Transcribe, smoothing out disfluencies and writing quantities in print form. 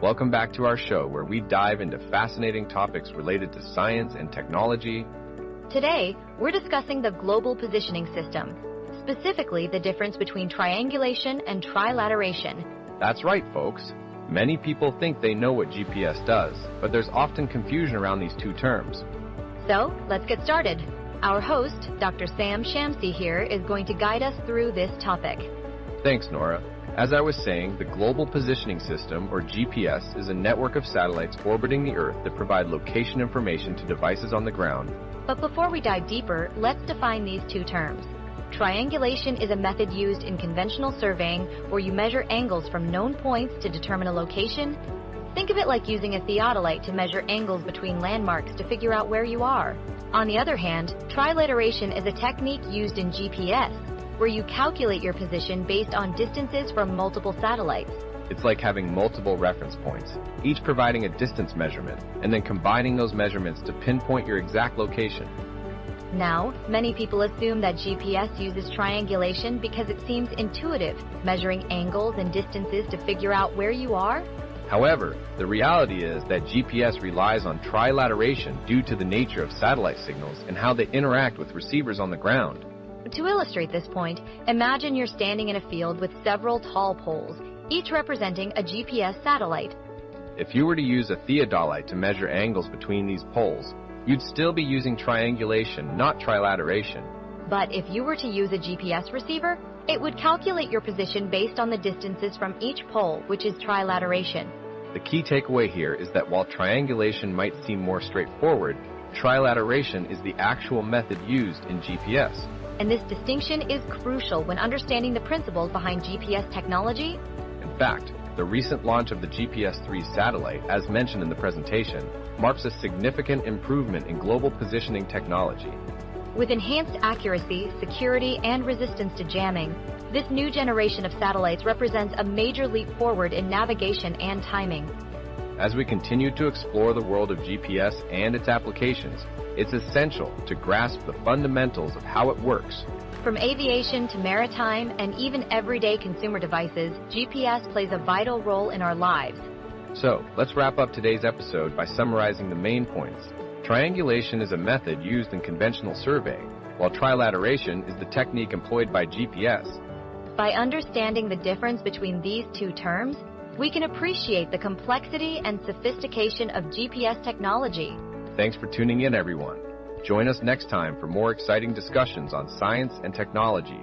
Welcome back to our show where we dive into fascinating topics related to science and technology. Today, we're discussing the global positioning system, specifically the difference between triangulation and trilateration. That's right, folks. Many people think they know what GPS does, but there's often confusion around these two terms. So, let's get started. Our host, Dr. Sam Shamsi here, is going to guide us through this topic. Thanks, Nora. As I was saying, the Global Positioning System, or GPS, is a network of satellites orbiting the Earth that provide location information to devices on the ground. But before we dive deeper, let's define these two terms. Triangulation is a method used in conventional surveying where you measure angles from known points to determine a location. Think of it like using a theodolite to measure angles between landmarks to figure out where you are. On the other hand, trilateration is a technique used in GPS, where you calculate your position based on distances from multiple satellites. It's like having multiple reference points, each providing a distance measurement, and then combining those measurements to pinpoint your exact location. Now, many people assume that GPS uses triangulation because it seems intuitive, measuring angles and distances to figure out where you are. However, the reality is that GPS relies on trilateration due to the nature of satellite signals and how they interact with receivers on the ground. To illustrate this point, imagine you're standing in a field with several tall poles, each representing a GPS satellite. If you were to use a theodolite to measure angles between these poles, you'd still be using triangulation, not trilateration. But if you were to use a GPS receiver, it would calculate your position based on the distances from each pole, which is trilateration. The key takeaway here is that while triangulation might seem more straightforward, trilateration is the actual method used in GPS. And this distinction is crucial when understanding the principles behind GPS technology. In fact, the recent launch of the GPS-3 satellite, as mentioned in the presentation, marks a significant improvement in global positioning technology. With enhanced accuracy, security, and resistance to jamming, this new generation of satellites represents a major leap forward in navigation and timing. As we continue to explore the world of GPS and its applications, it's essential to grasp the fundamentals of how it works. From aviation to maritime and even everyday consumer devices, GPS plays a vital role in our lives. So, let's wrap up today's episode by summarizing the main points. Triangulation is a method used in conventional surveying, while trilateration is the technique employed by GPS. By understanding the difference between these two terms, we can appreciate the complexity and sophistication of GPS technology. Thanks for tuning in, everyone. Join us next time for more exciting discussions on science and technology.